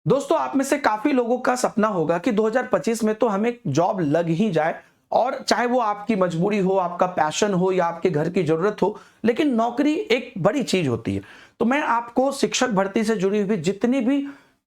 दोस्तों, आप में से काफी लोगों का सपना होगा कि 2025 में तो हमें जॉब लग ही जाए, और चाहे वो आपकी मजबूरी हो, आपका पैशन हो या आपके घर की जरूरत हो, लेकिन नौकरी एक बड़ी चीज होती है। तो मैं आपको शिक्षक भर्ती से जुड़ी हुई जितनी भी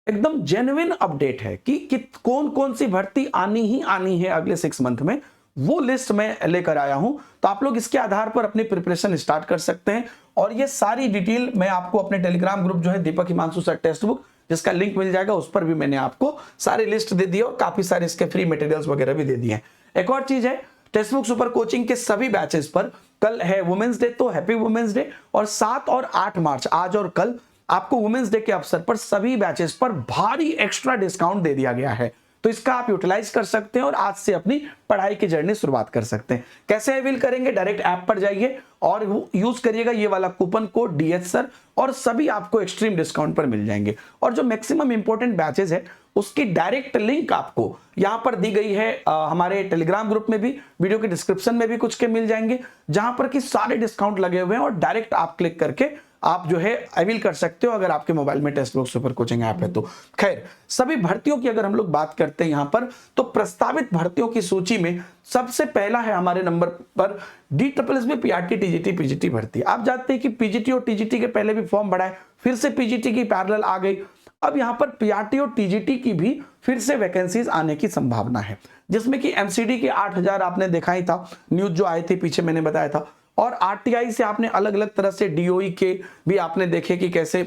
एकदम जेन्युइन अपडेट है कि कौन कौन सी भर्ती आनी ही आनी है अगले 6 मंथ में, वो लिस्ट मैं लेकर आया हूं। तो आप लोग इसके आधार पर अपनी प्रिपरेशन स्टार्ट कर सकते हैं। और ये सारी डिटेल मैं आपको अपने टेलीग्राम ग्रुप जो है दीपक हिमांशु सर टेक्स्ट बुक, जिसका लिंक मिल जाएगा, उस पर भी मैंने आपको सारी लिस्ट दे दी है और काफी सारे इसके फ्री मटेरियल्स वगैरह भी दे दिए हैं। एक और चीज है, टेक्स्ट बुक सुपर कोचिंग के सभी बैचेस पर कल है वुमेन्स डे, तो हैप्पी वुमेन्स डे। और 7 और 8 मार्च आज और कल आपको वुमेन्स डे के अवसर पर सभी बैचेस पर भारी एक्स्ट्रा डिस्काउंट दे दिया गया है। तो इसका आप यूटिलाइज कर सकते हैं और आज से अपनी पढ़ाई की जर्नी शुरुआत कर सकते हैं। कैसे अवेल करेंगे? डायरेक्ट ऐप पर जाइए और यूज करिएगा ये वाला कूपन कोड DH सर, और सभी आपको एक्सट्रीम डिस्काउंट पर मिल जाएंगे। और जो मैक्सिमम इंपॉर्टेंट बैचेस है उसकी डायरेक्ट लिंक आपको यहां पर दी गई है, हमारे टेलीग्राम ग्रुप में भी, वीडियो के डिस्क्रिप्शन में भी कुछ के मिल जाएंगे, जहां पर कि सारे डिस्काउंट लगे हुए हैं और डायरेक्ट आप क्लिक करके आप जो है अवेल कर सकते हो अगर आपके मोबाइल में text book super coaching app है तो। खैर, सभी भर्तियों की अगर हम लोग बात करते हैं यहां पर, तो प्रस्तावित भर्तियों की सूची में सबसे पहला है हमारे नंबर पर DSSB PRT TGT PGT भर्ती। आप जानते हैं कि PGT और TGT के पहले भी फॉर्म बढ़ा है, फिर से PGT की पैरेलल आ गई। अब यहां पर PRT और TGT की भी फिर से वैकेंसीज आने की संभावना है, जिसमें कि MCD के 8,000 आपने देखा ही था, न्यूज जो आए थे पीछे मैंने बताया था। और RTI से आपने अलग अलग तरह से DOE के भी आपने देखे कि कैसे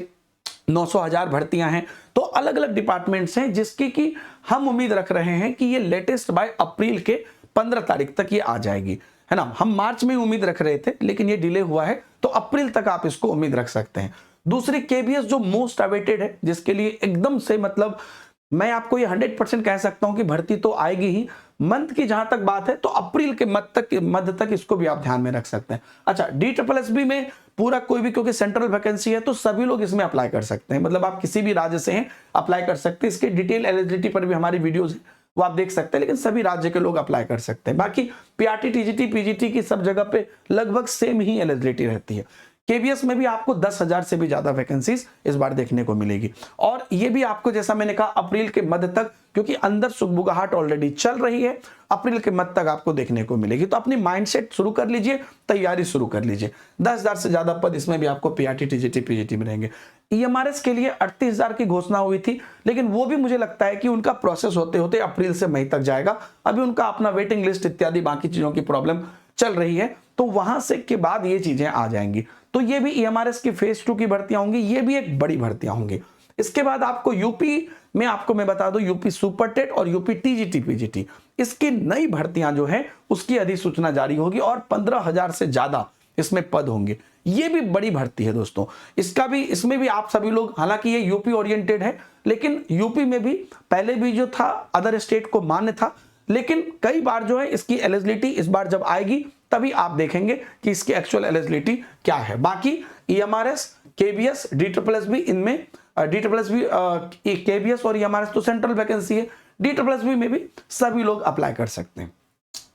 900,000 भर्तियां हैं। तो अलग अलग डिपार्टमेंट्स हैं जिसकी कि हम उम्मीद रख रहे हैं कि ये लेटेस्ट बाय अप्रैल के 15 तारीख तक ये आ जाएगी, है ना। हम मार्च में उम्मीद रख रहे थे लेकिन ये डिले हुआ है, तो अप्रैल तक आप इसको उम्मीद रख सकते हैं। दूसरी KBS जो मोस्ट अवेटेड है, जिसके लिए एकदम से मतलब मैं आपको ये 100% कह सकता हूं कि भर्ती तो आएगी ही। मंथ की जहां तक बात है तो अप्रैल के मध्य तक इसको भी आप ध्यान में रख सकते हैं। अच्छा, DSSB में पूरा कोई भी, क्योंकि सेंट्रल वैकेंसी है तो सभी लोग इसमें अप्लाई कर सकते हैं, मतलब आप किसी भी राज्य से हैं अप्लाई कर सकते हैं। इसके डिटेल एलिजिबिलिटी पर भी हमारी वीडियोज है, वो आप देख सकते हैं, लेकिन सभी राज्य के लोग अप्लाई कर सकते हैं। बाकी PRT TGT PGT की सब जगह पे लगभग सेम ही एलिजिबिलिटी रहती है। KBS में भी आपको 10,000 से भी ज्यादा वैकेंसीज इस बार देखने को मिलेगी। और ये भी आपको, जैसा मैंने कहा, अप्रैल के मध्य तक, क्योंकि अंदर सुगबुगाहट ऑलरेडी चल रही है, अप्रैल के मध्य तक आपको देखने को मिलेगी। तो अपनी माइंडसेट शुरू कर लीजिए, तैयारी शुरू कर लीजिए। 10,000 से ज्यादा पद इसमें भी आपको PRT TGT PGT में रहेंगे। EMRS के लिए 38,000 की घोषणा हुई थी, लेकिन वो भी मुझे लगता है कि उनका प्रोसेस होते होते अप्रैल से मई तक जाएगा। अभी उनका अपना वेटिंग लिस्ट इत्यादि बाकी चीजों की प्रॉब्लम चल रही है, तो वहां से के बाद ये चीजें आ जाएंगी। तो ये भी EMRS की फेज 2 की भर्तियां होंगी, ये भी एक बड़ी भर्तियां होंगी। इसके बाद आपको यूपी में, आपको मैं बता दूं, यूपी सुपर टेट और यूपी TGT PGT, इसकी नई भर्तियां जो है उसकी अधिसूचना जारी होगी और 15,000 से ज्यादा इसमें पद होंगे। ये भी बड़ी भर्ती है दोस्तों। इसमें भी आप सभी लोग, हालांकि ये यूपी ओरिएंटेड है, लेकिन यूपी में भी पहले भी जो था अदर स्टेट को मान्य था, लेकिन कई बार जो है इसकी एलिजिबिलिटी इस बार जब आएगी तभी आप देखेंगे कि इसकी एक्चुअल एलिजिबिलिटी क्या है। बाकी EMRS, KBS, DSSB, इनमें DSSB, KBS और EMRS तो सेंट्रल वैकेंसी है, DSSB में भी सभी लोग अप्लाई कर सकते हैं।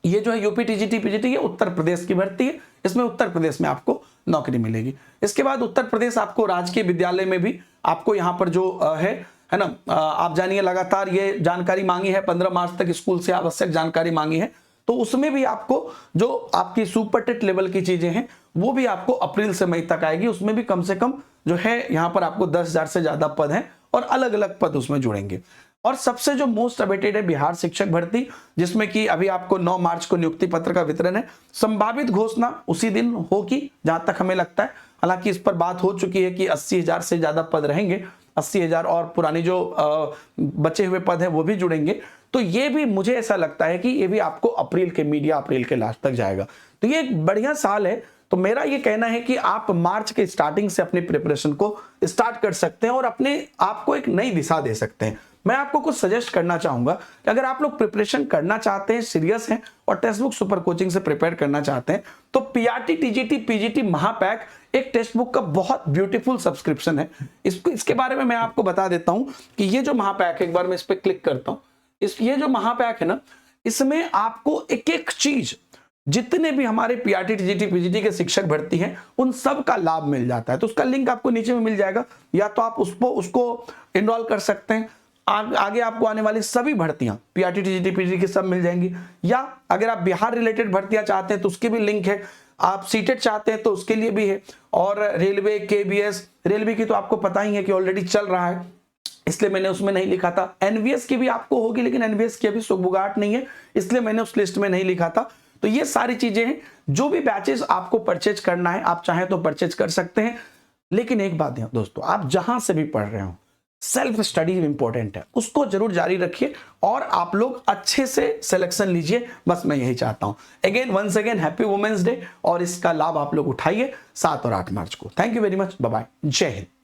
ये जो है यूपी TGT PGT, ये उत्तर प्रदेश की भर्ती है, इसमें उत्तर प्रदेश में आपको नौकरी मिलेगी। इसके बाद उत्तर प्रदेश आपको राजकीय विद्यालय में भी आपको यहाँ पर जो है ना, आप जानिए, लगातार ये जानकारी मांगी है, 15 मार्च तक स्कूल से आवश्यक जानकारी मांगी है, तो उसमें भी आपको जो आपकी सुपर टेट लेवल की चीजें हैं वो भी आपको अप्रैल से मई तक आएगी। उसमें भी कम से कम जो है यहाँ पर आपको 10,000 से ज्यादा पद हैं और अलग अलग पद उसमें जुड़ेंगे। और सबसे जो मोस्ट अवेटेड है बिहार शिक्षक भर्ती, जिसमें कि अभी आपको 9 मार्च को नियुक्ति पत्र का वितरण है। संभावित घोषणा उसी दिन होगी जहां तक हमें लगता है, हालांकि इस पर बात हो चुकी है कि 80,000 से ज्यादा पद रहेंगे, 80,000 और पुरानी जो बचे हुए पद हैं वो भी जुड़ेंगे। तो ये भी मुझे ऐसा लगता है कि ये भी आपको अप्रैल के लास्ट तक जाएगा। तो ये एक बढ़िया साल है। तो मेरा ये कहना है कि आप मार्च के स्टार्टिंग से अपनी प्रिपरेशन को स्टार्ट कर सकते हैं और अपने आप को एक नई दिशा दे सकते हैं। मैं आपको कुछ सजेस्ट करना चाहूंगा कि अगर आप लोग प्रिपरेशन करना चाहते हैं, सीरियस हैं और टेक्स्ट बुक सुपर कोचिंग से प्रिपेयर करना चाहते हैं, तो PRT TGT PGT महापैक एक टेक्स्ट बुक का बहुत ब्यूटीफुल सब्सक्रिप्शन है। इसके बारे में मैं आपको बता देता हूं कि ये जो महापैक, एक बार मैं इस पर क्लिक करता हूं, ये जो महापैक है ना, इसमें आपको एक एक चीज, जितने भी हमारे PRT TGT PGT के शिक्षक भर्ती हैं उन सब का लाभ मिल जाता है। तो उसका लिंक आपको नीचे में मिल जाएगा, या तो आप उसको इनरोल कर सकते हैं। आगे आपको आने वाली सभी भर्तियां पीआरटी, टीजीटी, पीजी की सब मिल जाएंगी। या अगर आप बिहार रिलेटेड भर्तियां चाहते हैं तो उसकी भी लिंक है, आप सीटेट चाहते हैं तो उसके लिए भी है। और रेलवे, केबीएस, रेलवे की तो आपको पता ही है कि ऑलरेडी चल रहा है, इसलिए मैंने उसमें नहीं लिखा था। एनवीएस की भी आपको होगी, लेकिन एनवीएस की अभी सुगबुगाहट नहीं है, इसलिए मैंने उस लिस्ट में नहीं लिखा था। तो ये सारी चीजें हैं, जो भी बैचेस आपको परचेज करना है आप चाहें तो परचेज कर सकते हैं। लेकिन एक बात है दोस्तों, आप जहां से भी पढ़ रहे हो, सेल्फ स्टडी इंपॉर्टेंट है, उसको जरूर जारी रखिए और आप लोग अच्छे से सिलेक्शन लीजिए, बस मैं यही चाहता हूं। Again once again happy women's day, और इसका लाभ आप लोग उठाइए 7 और 8 मार्च को। Thank you very much, bye bye, जय हिंद।